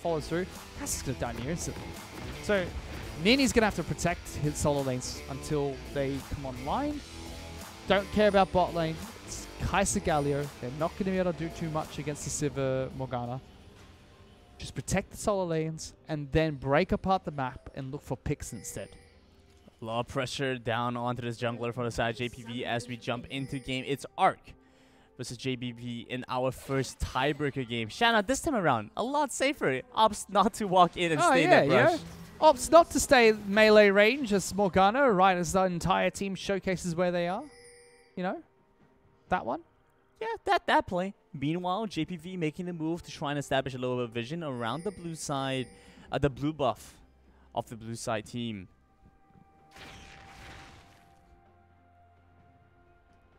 follows through, Cass is going to die near instantly. So Nini's going to have to protect his solo lanes until they come online. Don't care about bot lane. It's Kai'Sa Galio. They're not going to be able to do too much against the Sivir Morgana. Just protect the solo lanes and then break apart the map and look for picks instead. A lot of pressure down onto this jungler from the side of JPV as we jump into game. It's ARK versus JPV in our first tiebreaker game. Shanna, this time around, a lot safer. Opts not to walk in and stay in that brush. Opts not to stay melee range as Morgana, right as the entire team showcases where they are. You know? That one? Yeah, that play. Meanwhile, JPV making the move to try and establish a little bit of vision around the blue side, the blue buff of the blue side team.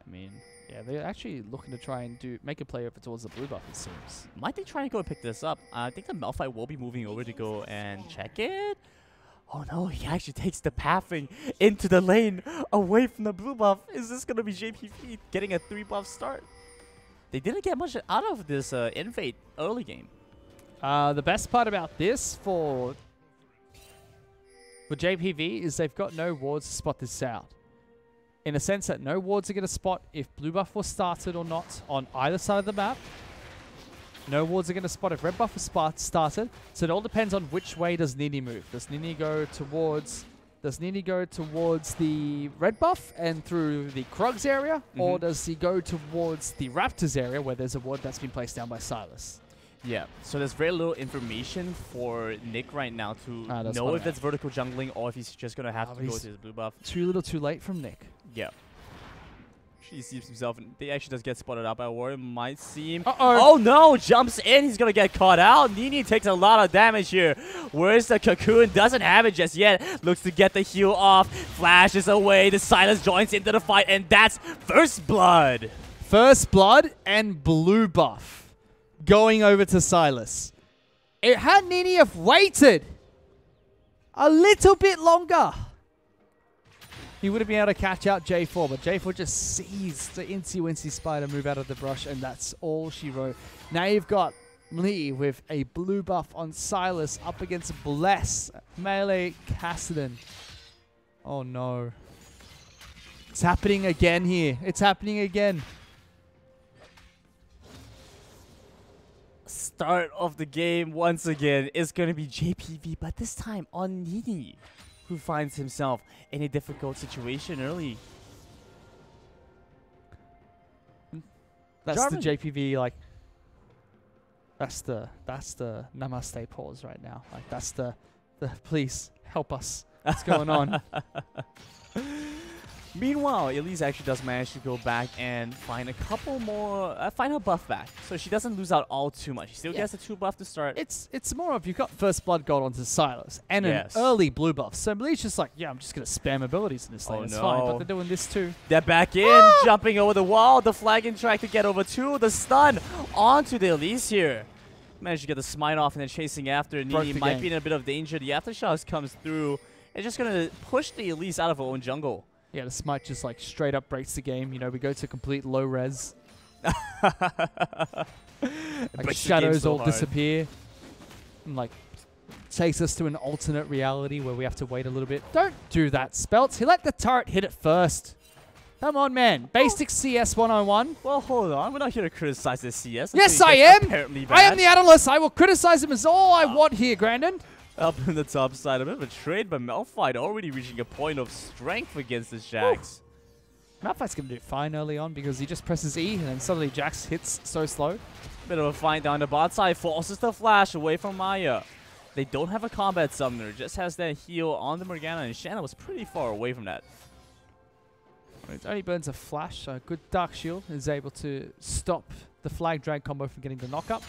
I mean, yeah, they're actually looking to try and make a play over towards the blue buff, it seems. Might they try and go and pick this up? I think the Malphite will be moving over to go and check it. Oh no, he actually takes the pathing into the lane away from the blue buff. Is this going to be JPV getting a 3-buff start? They didn't get much out of this invade early game. The best part about this for JPV is they've got no wards to spot this out. In a sense that no wards are going to spot if blue buff was started or not on either side of the map. No wards are going to spot if red buff was started. So it all depends on which way does Nini move. Does Nini go towards the red buff and through the Krugs area? Or does he go towards the Raptors area where there's a ward that's been placed down by Silas? Yeah, so there's very little information for Nick right now to know if that's vertical jungling or if he's just going to have to go to his blue buff. Too little too late from Nick. Yeah. He sees himself, and he actually does get spotted out by a warrior. Might seem. Uh-oh. Oh no! Jumps in. He's gonna get caught out. Nini takes a lot of damage here. Where's the cocoon? Doesn't have it just yet. Looks to get the heal off. Flashes away. The Silas joins into the fight, and that's first blood. First blood and blue buff going over to Silas. Had Nini have waited a little bit longer, he would have been able to catch out J4, but J4 just sees the Incy-Wincy Spider move out of the brush, and that's all she wrote. Now you've got Lee with a blue buff on Silas up against Bless, melee Kassadin. Oh no. It's happening again here. It's happening again. Start of the game once again is going to be JPV, but this time on Nini, who finds himself in a difficult situation early. That's Jarvan. The JPV, like, that's the namaste pause right now. Like, that's the please help us. What's going on? Meanwhile, Elise actually does manage to go back and find a couple more, find her buff back. So she doesn't lose out all too much. She still gets a 2 buff to start. It's more of, you've got first blood gold onto Silas and an early blue buff. So Bleach's just like, yeah, I'm just going to spam abilities in this lane. It's fine, but they're doing this too. They're back in, jumping over the wall. The flagging track to get over 2. The stun onto the Elise here. Managed to get the smite off and then chasing after. Nini might be in a bit of danger. The aftershocks comes through. It's just going to push the Elise out of her own jungle. Yeah, the smite just like straight up breaks the game. You know, we go to complete low res. Like shadows all disappear. And like takes us to an alternate reality where we have to wait a little bit. Don't do that, Spelt. He let the turret hit it first. Come on, man. Basic CS 101. Well, hold on. We're not here to criticize this CS. Yes, I am. I am the analyst. I will criticize him as all I want here, Grandin. Up in the top side, a bit of a trade, but Malphite already reaching a point of strength against the Jax. Malphite's going to do fine early on because he just presses E and then suddenly Jax hits so slow. Bit of a fight down the bot side, forces the flash away from Maya. They don't have a combat summoner, just has that heal on the Morgana, and Shanna was pretty far away from that. It only burns a flash, so a good Dark Shield is able to stop the flag drag combo from getting the knock-up.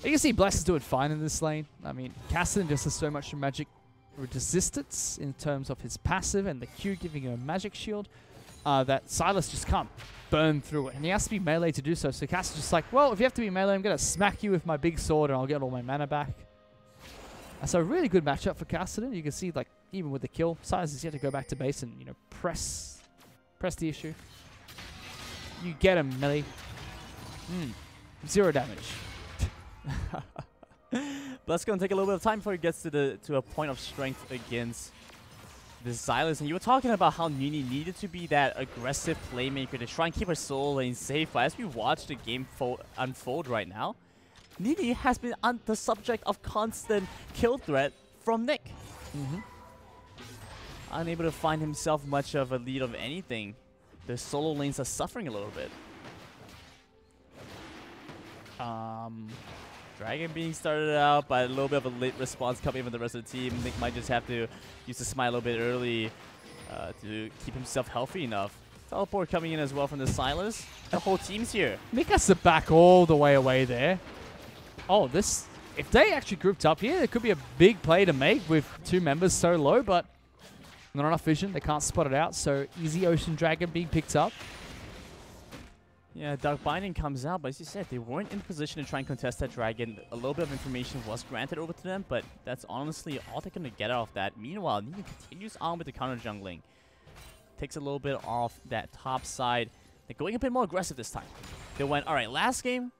You can see Bless is doing fine in this lane. I mean, Kassadin just has so much magic resistance in terms of his passive and the Q giving him a magic shield that Silas just can't burn through it. And he has to be melee to do so. So Kassadin's just like, well, if you have to be melee, I'm going to smack you with my big sword and I'll get all my mana back. So a really good matchup for Kassadin. You can see, like, even with the kill, Silas is yet to go back to base and, you know, press the issue. You get him, melee. 0 damage. But that's going to take a little bit of time before he gets to a point of strength against the Silas. And you were talking about how Nini needed to be that aggressive playmaker to try and keep her solo lane safe. But as we watch the game unfold right now, Nini has been the subject of constant kill threat from Nick. Unable to find himself much of a lead of anything. The solo lanes are suffering a little bit. Dragon being started out, but a little bit of a late response coming from the rest of the team. Nick might just have to use the smite a little bit early to keep himself healthy enough. Teleport coming in as well from the Silas. The whole team's here. Nick has to back all the way away there. Oh, this... If they actually grouped up here, it could be a big play to make with 2 members so low, but not enough vision. They can't spot it out, so easy Ocean Dragon being picked up. Yeah, Dark Binding comes out, but as you said, they weren't in position to try and contest that Dragon. A little bit of information was granted over to them, but that's honestly all they're going to get out of that. Meanwhile, Nini continues on with the counter jungling. Takes a little bit off that top side. They're going a bit more aggressive this time. They went, all right, last game,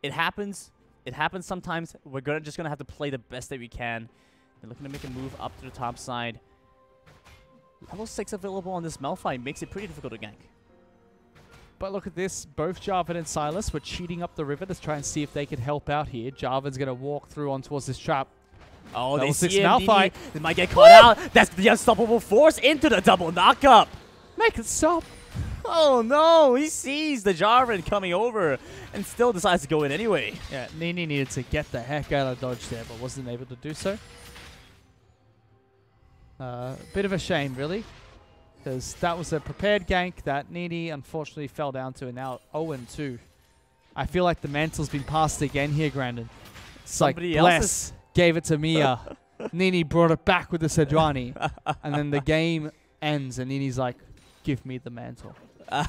it happens. It happens sometimes. We're just going to have to play the best that we can. They're looking to make a move up to the top side. Level 6 available on this Malphite makes it pretty difficult to gank. But look at this. Both Jarvan and Silas were cheating up the river to try and see if they could help out here. Jarvan's going to walk through on towards this trap. Oh, Level they 6 see him. Malphite. They might get caught out. That's the unstoppable force into the double knockup. Make it stop. Oh, no. He sees the Jarvan coming over and still decides to go in anyway. Yeah, Nini needed to get the heck out of dodge there, but wasn't able to do so. Bit of a shame, really. Because that was a prepared gank that Nini unfortunately fell down to, and now 0-2. I feel like the mantle's been passed again here, Grandin. It's Somebody like Bless gave it to Mia. Nini brought it back with the Sejuani. And then the game ends, and Nini's like, give me the mantle. I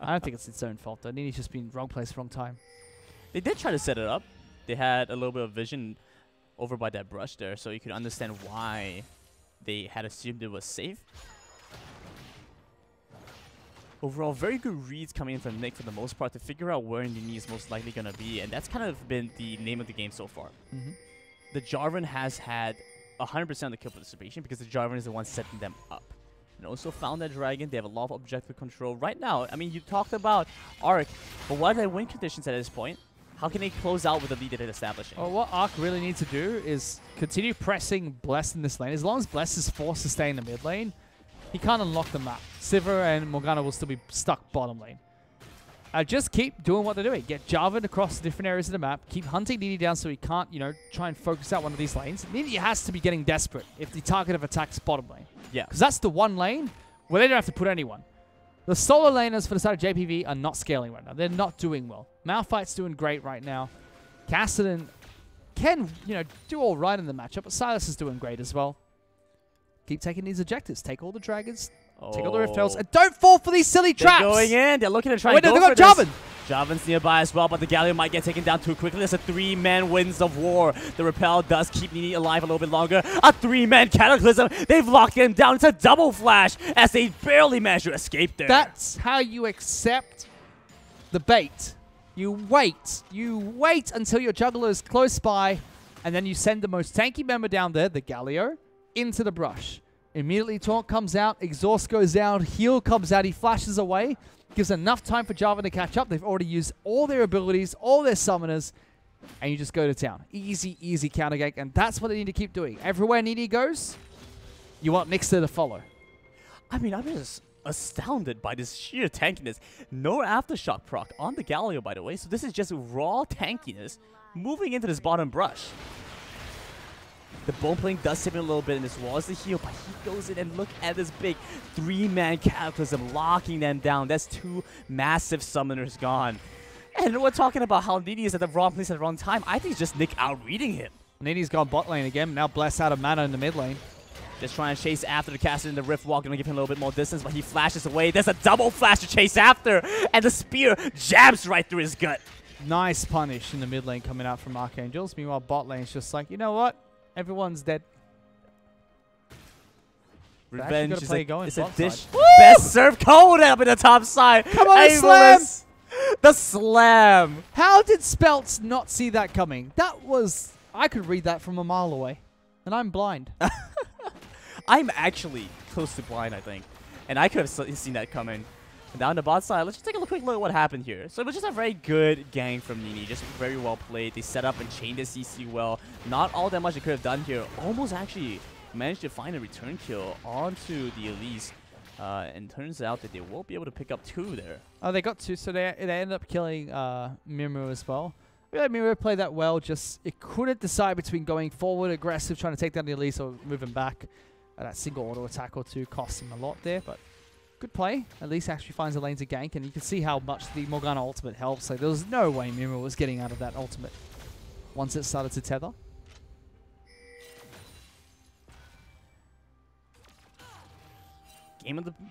don't think it's its own fault, though. Nini's just been wrong place, wrong time. They did try to set it up. They had a little bit of vision over by that brush there, so you could understand why they had assumed it was safe. Overall, very good reads coming in from Nick for the most part to figure out where Nini is most likely going to be. And that's kind of been the name of the game so far. The Jarvan has had 100% of the kill participation because the Jarvan is the one setting them up. And also found that Dragon. They have a lot of objective control. Right now, I mean, you talked about ARK, but what are their win conditions at this point? How can they close out with the lead that they're establishing? Well, what ARK really needs to do is continue pressing Bless in this lane. As long as Bless is forced to stay in the mid lane, he can't unlock the map. Sivir and Morgana will still be stuck bottom lane. Just keep doing what they're doing. Get Jarvan across the different areas of the map. Keep hunting Nini down so he can't, you know, try and focus out one of these lanes. Nini has to be getting desperate if the target of attack is bottom lane. Yeah. Because that's the one lane where they don't have to put anyone. The solo laners for the side of JPV are not scaling right now. They're not doing well. Malphite's doing great right now. Cassidy can, you know, do all right in the matchup, but Silas is doing great as well. Keep taking these objectives. Take all the dragons. Take all the rift elves. And don't fall for these silly traps. They're going in. They're looking to try and go for this. Jarvan. Jarvan's nearby as well, but the Galio might get taken down too quickly. There's a 3-man Winds of War. The Repel does keep Nini alive a little bit longer. A 3-man Cataclysm. They've locked him down. It's a double flash as they barely manage to escape there. That's how you accept the bait. You wait. You wait until your juggler is close by, and then you send the most tanky member down there, the Galio, into the brush. Immediately Taunt comes out, Exhaust goes out, Heal comes out, he flashes away. Gives enough time for Jarvan to catch up. They've already used all their abilities, all their summoners, and you just go to town. Easy, easy counter gank, and that's what they need to keep doing. Everywhere Nini goes, you want Nixter to follow. I mean, I'm just astounded by this sheer tankiness. No Aftershock proc on the Galio, by the way, so this is just raw tankiness moving into this bottom brush. The Bone Playing does save him a little bit in this wall as the heal, but he goes in and look at this big 3-man Cataclysm locking them down. That's 2 massive summoners gone. And we're talking about how Nini is at the wrong place at the wrong time. I think it's just Nick outreading him. Nini's gone bot lane again. Now Bless out of mana in the mid lane. Just trying to chase after the caster in the Rift Wall. Going to give him a little bit more distance, but he flashes away. There's a double flash to chase after, and the spear jabs right through his gut. Nice punish in the mid lane coming out from Archangels. Meanwhile, bot lane's just like, you know what? Everyone's dead. Revenge is it's a dish. Woo! Best serve code up in the top side. Come on, slam! The slam. How did Speltz not see that coming? That was I could read that from a mile away, and I'm blind. I'm actually close to blind, I think. And I could have seen that coming. And down the bot side, let's just take a quick look at what happened here. So it was just a very good gang from Nini, just very well played. They set up and chained the CC well. Not all that much they could have done here. Almost actually managed to find a return kill onto the Elise. And turns out that they will be able to pick up 2 there. Oh, they got 2, so they ended up killing Mimu as well. I feel like Mimu played that well, just it couldn't decide between going forward, aggressive, trying to take down the Elise, or moving back. That single auto attack or 2 cost him a lot there, but good play. Elise actually finds a lane to gank, and you can see how much the Morgana ultimate helps. Like, there was no way Mimu was getting out of that ultimate once it started to tether.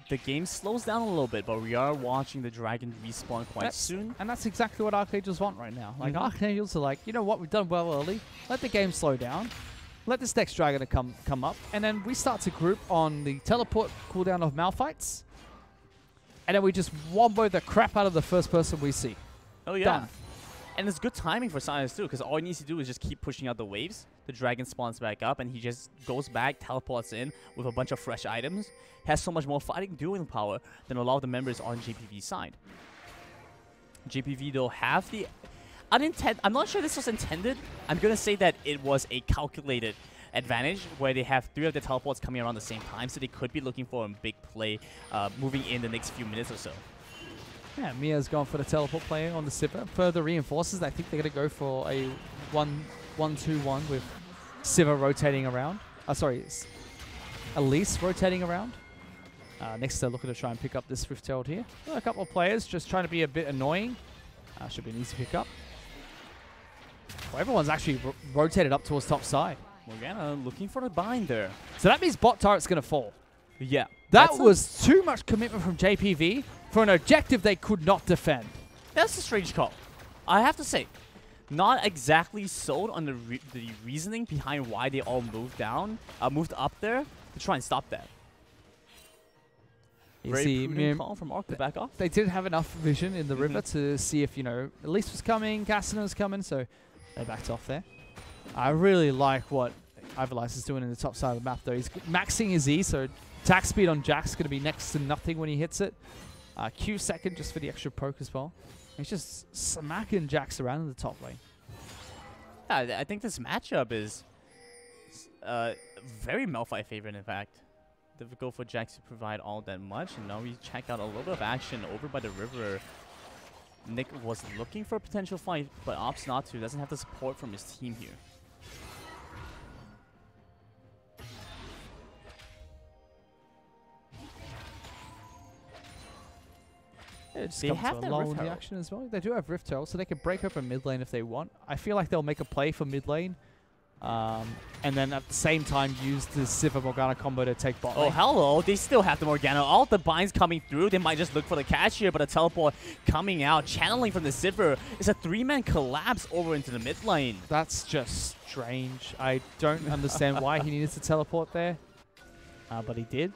The game slows down a little bit, but we are watching the Dragon respawn quite soon. And that's exactly what Archangels want right now. Like, Archangels are like, you know what, we've done well early. Let the game slow down. Let this next Dragon come up. And then we start to group on the teleport cooldown of Malphites. And then we just wombo the crap out of the first person we see. Oh, yeah. Done. And it's good timing for Silence, too, because all he needs to do is just keep pushing out the waves. The Dragon spawns back up, and he just goes back, teleports in with a bunch of fresh items. Has so much more fighting dueling power than a lot of the members on JPV's side. JPV, though, have the... I'm not sure this was intended. I'm going to say that it was a calculated advantage where they have 3 of the teleports coming around the same time, so they could be looking for a big play moving in the next few minutes or so. Yeah, Mia's gone for the teleport play on the Sivir. Further reinforces, I think they're going to go for a 1-2-1 with Sivir rotating around. Sorry, it's Elise rotating around. Next, they're looking to try and pick up this Rift Herald here. A couple of players just trying to be a bit annoying. Should be an easy pick up. Well, everyone's actually rotated up towards top side. Morgana looking for the bind there. So that means bot turret's going to fall. Yeah. That was too much commitment from JPV for an objective they could not defend. That's a strange call. I have to say, not exactly sold on the reasoning behind why they all moved up there to try and stop that. You Very see, prudent call from ARK to back off. They did have enough vision in the river to see if, you know, Elise was coming, Cassidy was coming, so they backed off there. I really like what Ivalice is doing in the top side of the map, though. He's maxing his E, so attack speed on Jack's going to be next to nothing when he hits it. Q second just for the extra poke as well. He's just smacking Jax around in the top lane. Yeah, I think this matchup is very Malphite favorite, in fact. Difficult for Jax to provide all that much. And now we check out a little bit of action over by the river. Nick was looking for a potential fight, but opts not to. Doesn't have the support from his team here. They have that lull in the action as well. They do have Rift Herald, so they can break open mid lane if they want. I feel like they'll make a play for mid lane, and then at the same time use the Sivir Morgana combo to take bot lane. Oh, hello. They still have the Morgana. All the binds coming through. They might just look for the catch here, but a teleport coming out. Channeling from the Sivir. It's a 3-man collapse over into the mid lane. That's just strange. I don't understand why he needed to teleport there, but he did.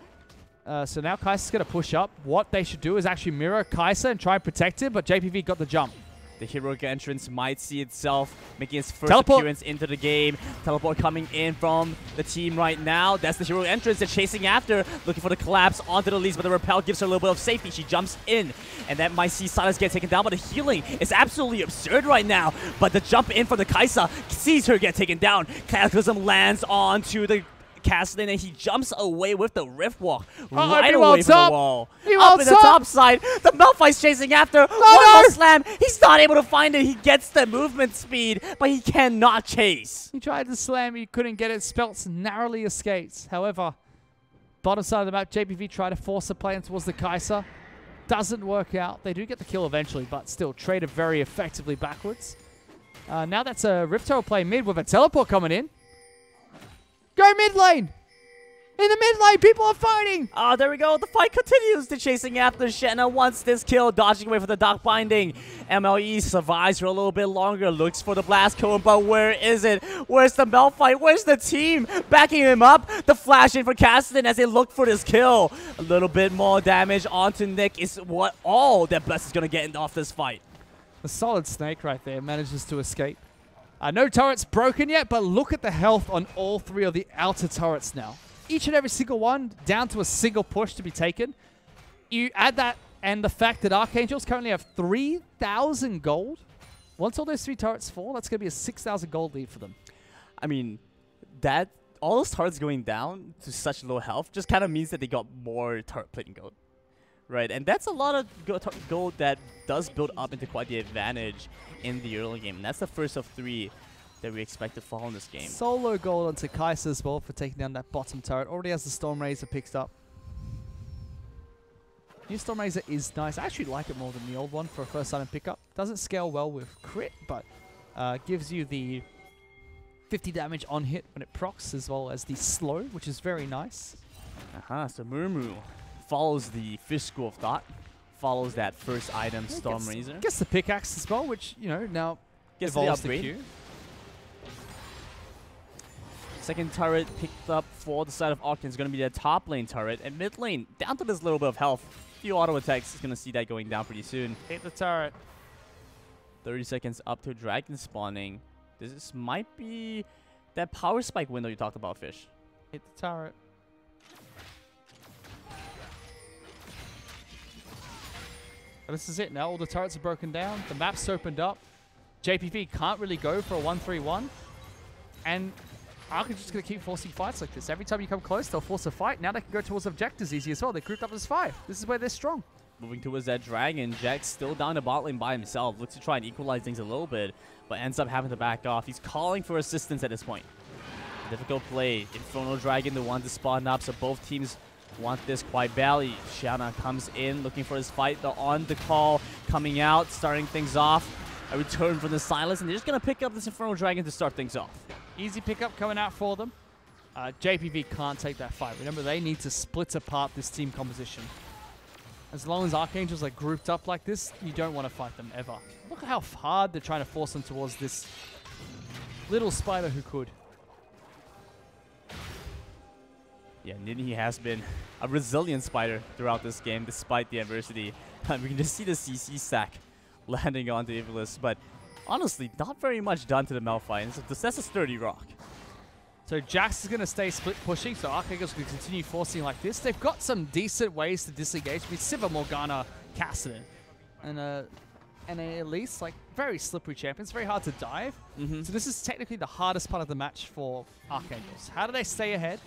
So now Kai'Sa's going to push up. What they should do is actually mirror Kai'Sa and try and protect him, but JPV got the jump. The heroic entrance might see itself making its first appearance into the game. Teleport coming in from the team right now. That's the heroic entrance they're chasing after. Looking for the collapse onto the Elise, but the repel gives her a little bit of safety. She jumps in, and that might see Silas get taken down, but the healing is absolutely absurd right now. But the jump in from the Kai'Sa sees her get taken down. Cataclysm lands onto the Cassidy, and he jumps away with the Rift Walk right away from the wall. Up in the top side, the Malphite's chasing after. One more slam. He's not able to find it. He gets the movement speed, but he cannot chase. He tried to slam. He couldn't get it. Speltz narrowly escapes. However, bottom side of the map, JPV try to force a play in towards the Kai'Sa. Doesn't work out. They do get the kill eventually, but still traded very effectively backwards. Now that's a Rift Herald play mid with a teleport coming in. Go mid lane! In the mid lane, people are fighting! Oh, there we go. The fight continues. They're chasing after Shenna. Wants this kill, dodging away for the Dark Binding. MLE survives for a little bit longer. Looks for the Blast Cone, but where is it? Where's the Malphite? Where's the team? Backing him up. The flash in for Cassidy as they look for this kill. A little bit more damage onto Nick is what all that Bless is going to get off this fight. The solid snake right there manages to escape. No turrets broken yet, but look at the health on all three of the outer turrets now. Each and every single one down to a single push to be taken. You add that and the fact that Archangels currently have 3,000 gold. Once all those 3 turrets fall, that's going to be a 6,000 gold lead for them. I mean, all those turrets going down to such low health just kind of means that they got more turret plating gold. Right, and that's a lot of gold that does build up into quite the advantage in the early game. And that's the first of 3 that we expect to fall in this game. Solo gold onto Kai'Sa as well for taking down that bottom turret. Already has the Storm Razor picked up. New Storm Razor is nice. I actually like it more than the old one for a first item pickup. Doesn't scale well with crit, but gives you the 50 damage on hit when it procs, as well as the slow, which is very nice. So Murmu follows the fish school of thought, follows that first item, Storm Razor. Gets the pickaxe as well, which, you know, now gets the upgrade. queue. Second turret picked up for the side of Ark is going to be the top lane turret, and mid lane down to this little bit of health. Few auto attacks is going to see that going down pretty soon. Hit the turret. 30 seconds up to dragon spawning. This might be that power spike window you talked about, Fish. Hit the turret. This is it now. All the turrets are broken down. The map's opened up. JPV can't really go for a 1-3-1. And Ark is just going to keep forcing fights like this. Every time you come close, they'll force a fight. Now they can go towards objectives easy as well. They're grouped up as 5. This is where they're strong. Moving towards that dragon. Jack's still down the bot lane by himself. Looks to try and equalize things a little bit, but ends up having to back off. He's calling for assistance at this point. Difficult play. Inferno Dragon, the one to spawn up, so both teams want this quite badly. Shiana comes in looking for his fight. The on the call coming out, starting things off. A return from the silence, and they're just going to pick up this Inferno Dragon to start things off. Easy pickup coming out for them. JPV can't take that fight. Remember, they need to split apart this team composition. As long as Archangels are grouped up like this, you don't want to fight them ever. Look at how hard they're trying to force them towards this little spider who could. Yeah, Nini has been a resilient spider throughout this game, despite the adversity. We can just see the CC stack landing onto Ivalice, but honestly, not very much done to the Malphite. That's a sturdy rock. So Jax is going to stay split pushing, so Archangels can continue forcing like this. They've got some decent ways to disengage with Siva, Morgana, Cassidy, and Elise, like very slippery champions, very hard to dive. So this is technically the hardest part of the match for Archangels. How do they stay ahead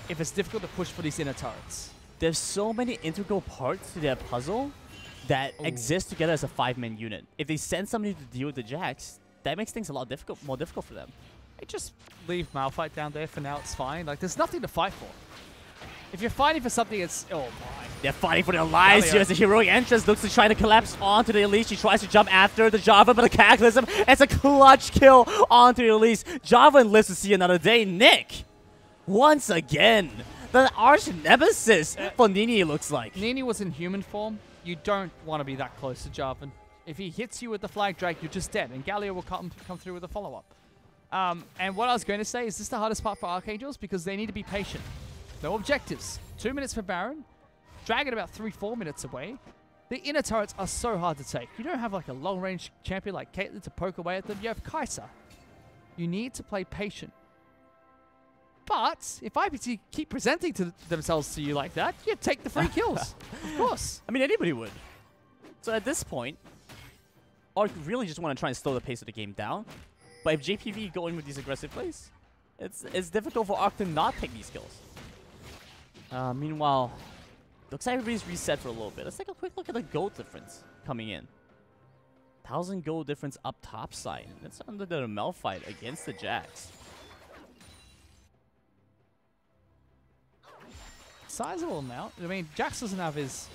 if it's difficult to push for these inner turrets? There's so many integral parts to their puzzle that exist together as a 5-man unit. If they send somebody to deal with the Jax, that makes things a lot more difficult for them. They just leave Malphite down there for now, it's fine. Like, there's nothing to fight for. If you're fighting for something, it's... Oh, my. They're fighting for their lives here as the heroic entrance looks to try to collapse onto the Elise. She tries to jump after the Java, but the Cataclysm, it's a clutch kill onto the Elise. Java lives to see another day. Nick, once again, the arch nemesis for Nini, it looks like. Nini was in human form. You don't want to be that close to Jarvan. If he hits you with the flag drag, you're just dead, and Galio will come through with a follow-up. And what I was going to say is this the hardest part for Archangels because they need to be patient. No objectives. 2 minutes for Baron. Dragon about 3-4 minutes away. The inner turrets are so hard to take. You don't have like a long-range champion like Caitlyn to poke away at them. You have Kai'Sa. You need to play patient. But if IPT keep presenting themselves to you like that, you take the free kills. Of course. I mean, anybody would. So at this point, Ark really just want to try and slow the pace of the game down. But if JPV go in with these aggressive plays, it's difficult for Ark to not take these kills. Meanwhile, looks like everybody's reset for a little bit. Let's take a quick look at the gold difference coming in. 1,000 gold difference up top side. That's under the Malphite against the Jax. Sizable amount. I mean, Jax doesn't have his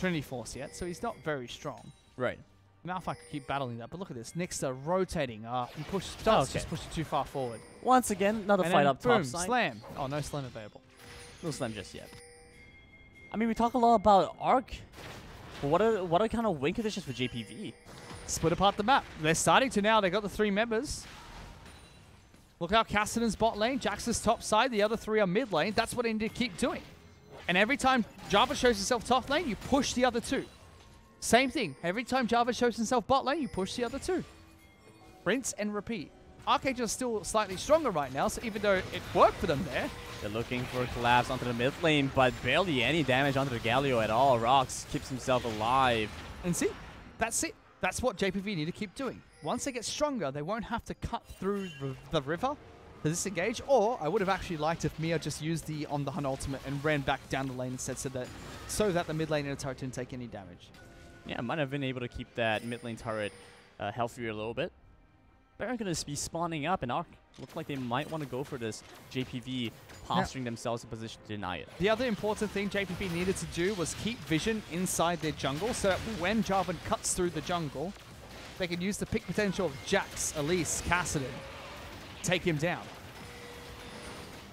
Trinity Force yet, so he's not very strong. Right. Malphite could keep battling that, but look at this. Nyxta rotating. He starts just pushing too far forward. Once again, another fight up top side. Slam. Oh, no slam available. No slam just yet. I mean, we talk a lot about Ark, but what are kind of win conditions for JPV? Split apart the map. They're starting to now. They got the 3 members. Look how Cassidy's bot lane, Jax is top side, the other 3 are mid lane. That's what they need to keep doing. And every time Java shows himself top lane, you push the other 2. Same thing. Every time Java shows himself bot lane, you push the other 2. Rinse and repeat. Arcade is still slightly stronger right now, so even though it worked for them there. They're looking for a collapse onto the mid lane, but barely any damage onto the Galio at all. Rox keeps himself alive. And see, that's it. That's what JPV need to keep doing. Once they get stronger, they won't have to cut through the river to disengage. Or I would have actually liked if Mia just used the on the Hun ultimate and ran back down the lane instead, so that the mid lane inner turret didn't take any damage. Yeah, might have been able to keep that mid lane turret healthier a little bit. Baron going to be spawning up, and ARK look like they might want to go for this. JPV posturing themselves in position to deny it. The other important thing JPV needed to do was keep vision inside their jungle, so that when Jarvan cuts through the jungle, they can use the pick potential of Jax, Elise, Cassidy, take him down.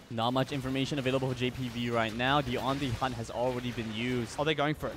Not much information available for JPV right now. The on-the hunt has already been used. Oh, they're going for it.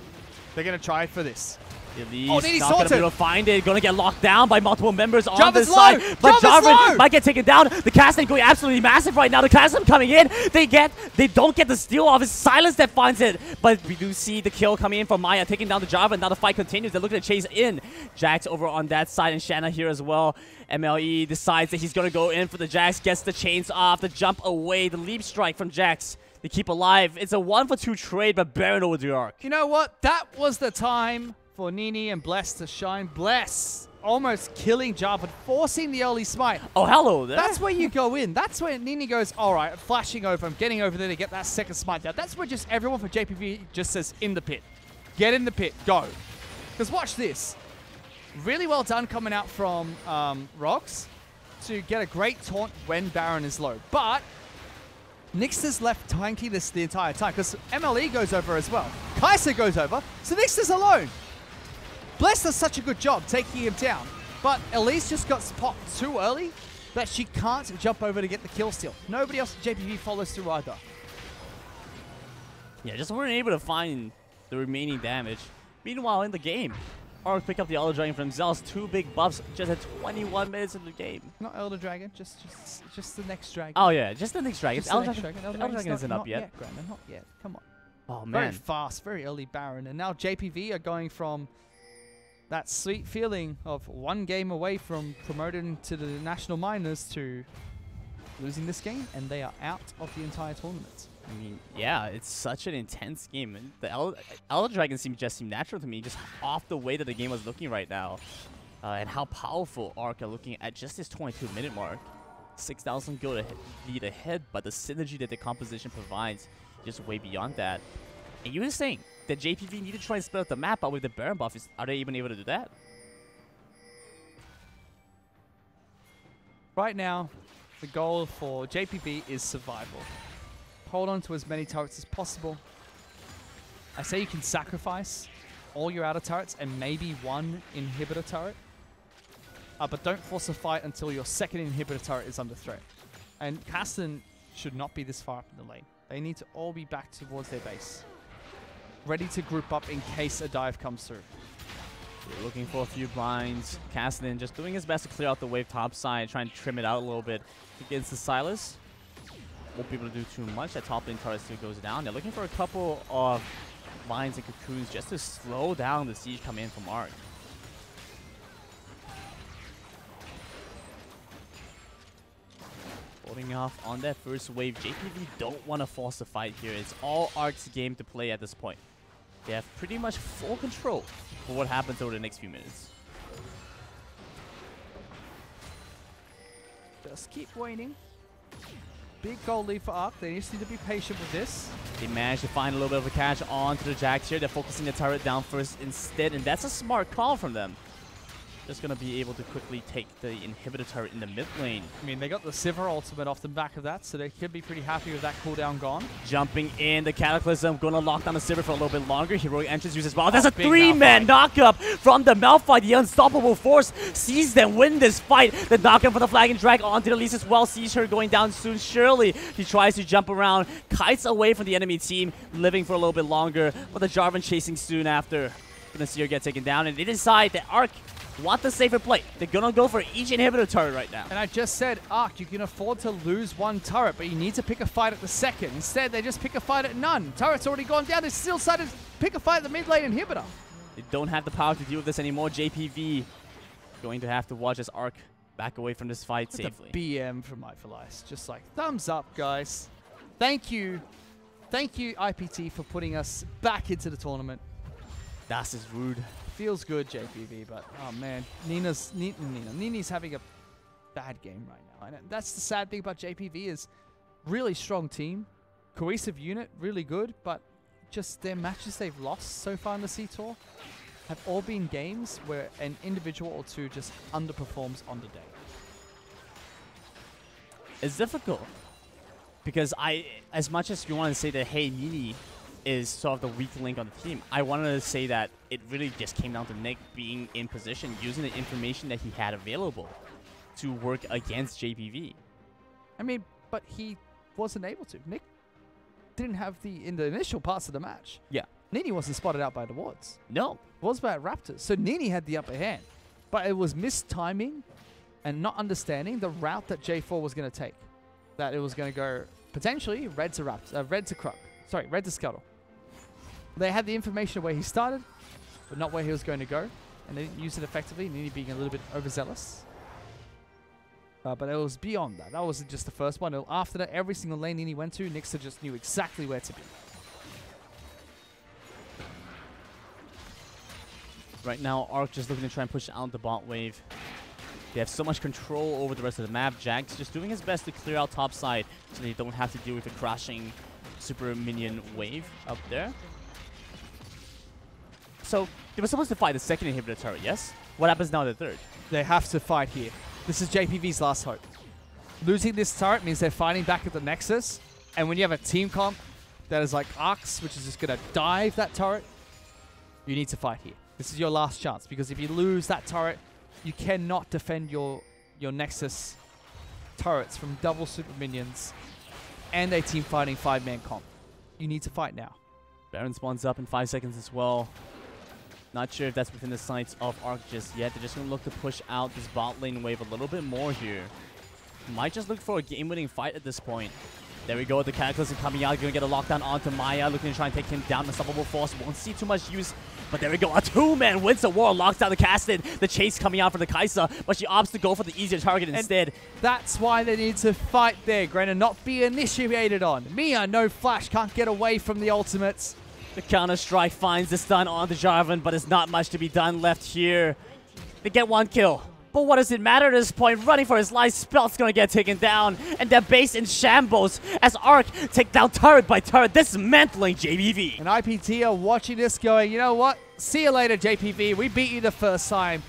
They're going to try for this. Elise Oh, Nini's not going to be sorted. able to find it. Going to get locked down by multiple members on Jarvan's this low. side. But Jarvan's Jarvan low. might get taken down. The Castle going absolutely massive right now. The Castle coming in. They don't get the steal off. It's Silence that finds it. But we do see the kill coming in from Maya, taking down the Jarvan. Now the fight continues. They're looking to chase in. Jax over on that side, and Shanna here as well. MLE decides that he's going to go in for the Jax. Gets the chains off. The jump away. The leap strike from Jax. They keep alive. It's a 1-for-2 trade, but Baron over the ARK. You know what? That was the time for Nini and Bless to shine. Bless almost killing Jarvan, forcing the early smite. Oh, hello there. That's where you go in. That's where Nini goes, all right, I'm flashing over. I'm getting over there to get that second smite down. That's where just everyone from JPV just says, in the pit. Get in the pit. Go. Because watch this. Really well done coming out from Rox to get a great taunt when Baron is low. But Nyx is left tanky this the entire time because MLE goes over as well. Kai'Sa goes over, so Nyx is alone. Bless does such a good job taking him down, but Elise just got popped too early that she can't jump over to get the kill steal. Nobody else at JPV follows through either. Yeah, just weren't able to find the remaining damage. Meanwhile, in the game, ARK pick up the Elder Dragon for themselves. 2 big buffs just at 21 minutes in the game. Not Elder Dragon, just the next dragon. Oh yeah, just the next dragon. Just the Elder next Dragon, dragon. Elder Dragon isn't up not yet. Grandma, not yet. Come on. Oh Very man. fast, very early Baron. And now JPV are going from that sweet feeling of 1 game away from promoting to the National Minors to losing this game, and they are out of the entire tournament. I mean, yeah, it's such an intense game. And the Elder Dragon seemed natural to me, just off the way that the game was looking right now. And how powerful ARK are looking at just this 22-minute mark. 6,000 gold lead ahead, but the synergy that the composition provides just way beyond that. And you were saying that JPV need to try and split up the map, but with the Baron buff, are they even able to do that? Right now, the goal for JPV is survival. Hold on to as many turrets as possible. I say you can sacrifice all your outer turrets and maybe 1 inhibitor turret. But don't force a fight until your second inhibitor turret is under threat. And Caston should not be this far up in the lane. They need to all be back towards their base, ready to group up in case a dive comes through. We're looking for a few blinds. Cassidy just doing his best to clear out the wave top side, trying to trim it out a little bit against the Silas. Won't be able to do too much. That top lane turret still goes down. They're looking for a couple of lines and cocoons just to slow down the siege coming in from ARK. Holding off on that first wave. JPV don't want to force the fight here. It's all ARK's game to play at this point. They have pretty much full control for what happens over the next few minutes. Just keep waiting. Big goal lead for ARK. They just need to be patient with this. They managed to find a little bit of a catch onto the Jax here. They're focusing the turret down first instead, and that's a smart call from them. Just going to be able to quickly take the inhibitor turret in the mid lane. I mean, they got the Sivir ultimate off the back of that, so they could be pretty happy with that cooldown gone. Jumping in, the Cataclysm going to lock down the Sivir for a little bit longer. Heroic entrance used as well. There's a 3-man knockup from the Malphite. The unstoppable force sees them win this fight. The knockup for the Flag and Drag onto the Elise as well. Sees her going down soon. Surely he tries to jump around, kites away from the enemy team, living for a little bit longer. But the Jarvan chasing soon after. Gonna see her get taken down, and they decide that ARK want the safer play. They're gonna go for each inhibitor turret right now. And I just said, ARK, you can afford to lose 1 turret, but you need to pick a fight at the second. Instead, they just pick a fight at none. Turret's already gone down. They still decided to pick a fight at the mid lane inhibitor. They don't have the power to deal with this anymore. JPV going to have to watch as ARK back away from this fight With safely. the BM from Ice. Just like, thumbs up, guys. Thank you. Thank you, IPT, for putting us back into the tournament. That's just rude. Feels good, JPV, but oh man, Nini's having a bad game right now. And that's the sad thing about JPV is really strong team, cohesive unit, really good, but just their matches they've lost so far in the C Tour have all been games where an individual or two just underperforms on the day. It's difficult because as much as you want to say that, hey, Nini is sort of the weak link on the team, I wanted to say that it really just came down to Nick being in position, using the information that he had available to work against JPV. I mean, but he wasn't able to. Nick didn't have in the initial parts of the match. Yeah. Nini wasn't spotted out by the wards. No. It was by Raptors. So Nini had the upper hand. But it was mistiming and not understanding the route that J4 was going to take. That it was going to go potentially red to Kruk. Sorry, red to Scuttle. They had the information of where he started, but not where he was going to go. And they didn't use it effectively, Nini being a little bit overzealous. But it was beyond that. That wasn't just the first one. After that, every single lane Nini went to, Nixa just knew exactly where to be. Right now, ARK just looking to try and push out the bot wave. They have so much control over the rest of the map. Jack's just doing his best to clear out top side so they don't have to deal with the crashing super minion wave up there. So, they were supposed to fight the second inhibitor turret, yes? What happens now to the third? They have to fight here. This is JPV's last hope. Losing this turret means they're fighting back at the Nexus. And when you have a team comp that is like ARK's, which is just going to dive that turret, you need to fight here. This is your last chance, because if you lose that turret, you cannot defend your Nexus turrets from double super minions and a team fighting 5-man comp. You need to fight now. Baron spawns up in 5 seconds as well. Not sure if that's within the sights of ARK just yet. They're just going to look to push out this bot lane wave a little bit more here. Might just look for a game-winning fight at this point. There we go, the Cataclysm coming out, going to get a lockdown onto Maya, looking to try and take him down. Unstoppable Force won't see too much use, but there we go. A 2-man wins the war, locks down the Casted. The chase coming out for the Kai'Sa, but she opts to go for the easier target instead. That's why they need to fight there, Gren, and not be initiated on. Mia, no flash, can't get away from the ultimates. The counter-strike finds the stun onto Jarvan, but there's not much to be done left here. They get 1 kill. But what does it matter at this point? Running for his life, Spell's gonna get taken down. And their base in shambles as ARK take down turret by turret, dismantling JPV. And IPT are watching this going, you know what? See you later, JPV. We beat you the first time.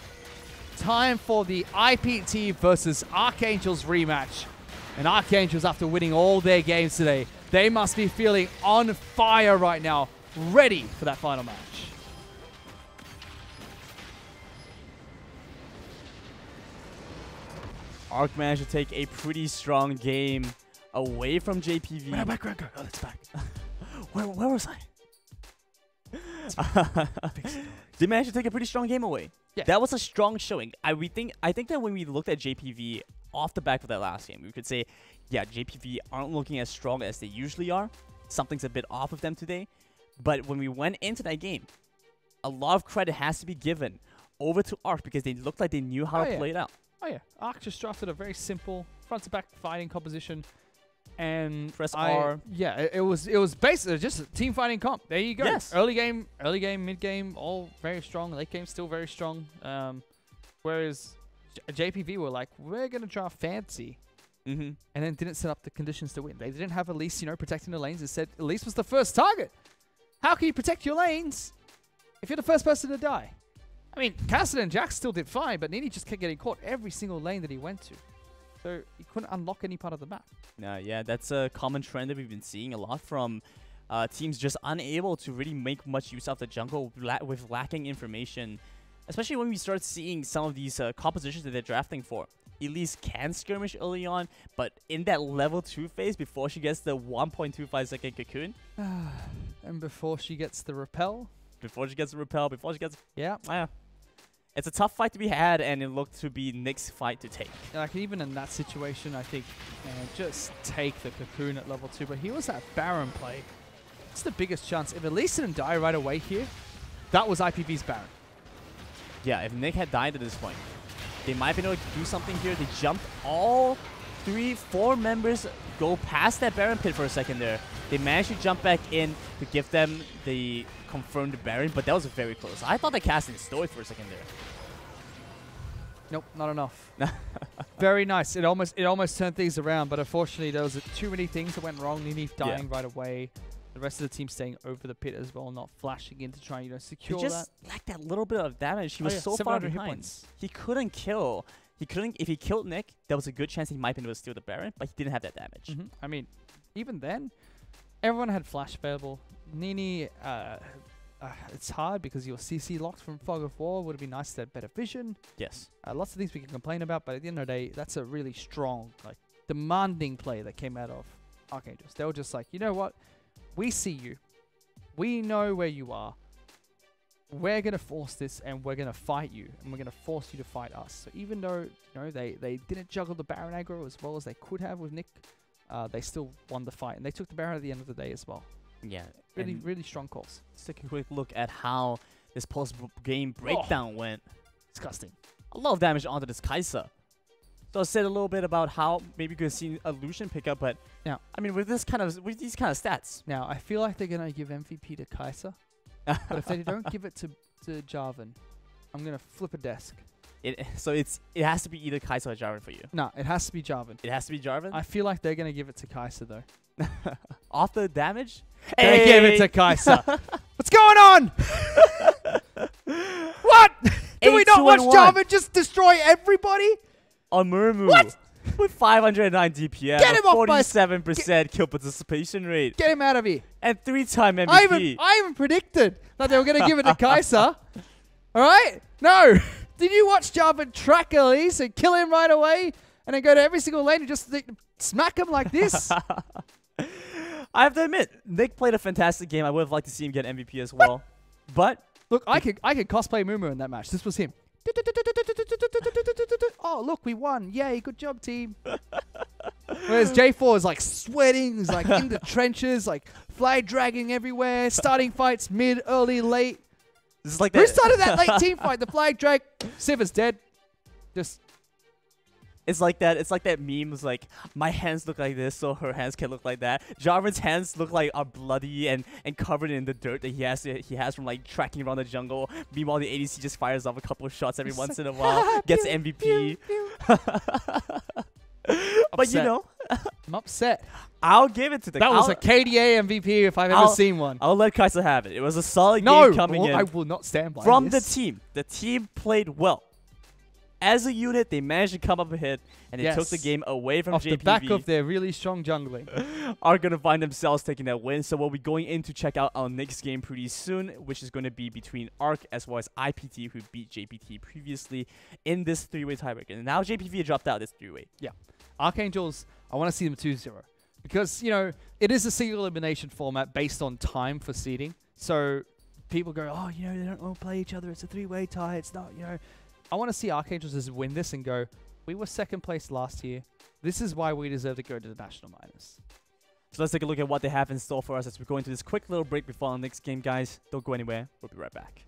Time for the IPT versus Archangels rematch. And Archangels, after winning all their games today, they must be feeling on fire right now, ready for that final match. ARK managed to take a pretty strong game away from JPV. Oh, it's back. Where was I? They managed to take a pretty strong game away. Yeah. That was a strong showing. I think that when we looked at JPV off the back of that last game, we could say, yeah, JPV aren't looking as strong as they usually are. Something's a bit off of them today. But when we went into that game, a lot of credit has to be given over to ARK because they looked like they knew how to play it out. Oh yeah, ARK just drafted a very simple front-to-back fighting composition, and press R. Yeah, it was basically just a team fighting comp. There you go. Yes. Early game, mid game, all very strong. Late game still very strong. Whereas JPV were like, we're gonna draft fancy, and then didn't set up the conditions to win. They didn't have Elise, protecting the lanes. Instead, Elise was the first target. How can you protect your lanes if you're the first person to die? I mean, Cassidy and Jax still did fine, but Nini just kept getting caught every single lane that he went to. So he couldn't unlock any part of the map. Yeah, that's a common trend that we've been seeing a lot from teams just unable to really make much use of the jungle with lacking information. Especially when we start seeing some of these compositions that they're drafting for. Elise can skirmish early on, but in that level 2 phase before she gets the 1.25 second cocoon. And before she gets the repel. Before she gets the repel, before she gets... Yeah. It's a tough fight to be had, and it looked to be Nick's fight to take. Like, even in that situation, I think, just take the cocoon at level 2. But he was that Baron play. It's the biggest chance. If Elise didn't die right away here, that was IPV's Baron. Yeah, if Nick had died at this point, They might have been able to do something here. They jumped all 4 members, go past that Baron pit for a second there. They managed to jump back in to give them the confirmed Baron, but that was very close. I thought they cast in stowed for a second there. Nope, not enough. Very nice. It almost turned things around, but unfortunately there was too many things that went wrong. Nini dying right away. The rest of the team staying over the pit as well, not flashing in to try and secure that. He just lacked that little bit of damage. He was so far behind. He couldn't kill. If he killed Nick, there was a good chance he might be able to steal the Baron, but he didn't have that damage. I mean, even then, everyone had flash available. Nini, it's hard because your CC locked from Fog of War. Would have been nice to have better vision. Yes. Lots of things we can complain about, but at the end of the day, that's a really strong, demanding play that came out of Archangels. They were just like, you know what? We see you. We know where you are. We're going to force this, and we're going to fight you, and we're going to force you to fight us. So even though they didn't juggle the Baron aggro as well as they could have with Nick, they still won the fight, and they took the Baron at the end of the day as well. Yeah, really strong calls. Let's take a quick look at how this post-game breakdown went. Disgusting. A lot of damage onto this Kai'Sa. So I said a little bit about how maybe you could see Illusion pick up, but now, I mean, with these kind of stats. Now, I feel like they're gonna give MVP to Kai'Sa, but if they don't give it to Jarvan, I'm gonna flip a desk. So it has to be either Kai'Sa or Jarvan for you. No, it has to be Jarvan. It has to be Jarvan? I feel like they're gonna give it to Kai'Sa though. Off the damage? They give it to Kai'Sa. What's going on? What? Do we not watch Jarvan just destroy everybody? On Murmu. What? With 509 DPM, Get him off 47% kill participation rate. Get him out of here. And 3-time MVP. I even predicted that they were going to give it to Kai'Sa. All right? No. Did you watch Jarvan track Elise and kill him right away and then go to every single lane and just smack him like this? I have to admit, Nick played a fantastic game. I would have liked to see him get MVP as well. But look, I could cosplay Mumu in that match. This was him. Oh, look, we won. Yay, good job, team. Whereas J4 is like sweating. He's like in the trenches, like flag dragging everywhere, starting fights mid, early, late. This is like who started that late team fight? The flag drag. Siv's dead. Just. It's like that. It's like that meme. It's like my hands look like this, so her hands can look like that. Jarvan's hands look like are bloody and covered in the dirt that he has from like tracking around the jungle. Meanwhile, the ADC just fires off a couple of shots every once in a while, gets MVP. But you know, I'm upset. I'll give it to the. That was a KDA MVP if I've ever seen one. I'll let Kai'Sa have it. It was a solid game coming in. I will not stand by from this. the team. The team played well. As a unit, they managed to come up a hit, and they took the game away from JPV. Off the back of their really strong jungling. Are going to find themselves taking that win. So we'll be going in to check out our next game pretty soon, which is going to be between ARK as well as IPT, who beat JPT previously in this 3-way tiebreaker. And now JPV dropped out this 3-way. Yeah. Archangels, I want to see them 2-0. Because, you know, it is a single elimination format based on time for seeding. So people go, oh, you know, they don't all play each other. It's a 3-way tie. It's not, you know. I want to see Archangels just win this and go, we were second place last year. This is why we deserve to go to the National Minors. So let's take a look at what they have in store for us as we go into this quick little break before our next game, guys. Don't go anywhere. We'll be right back.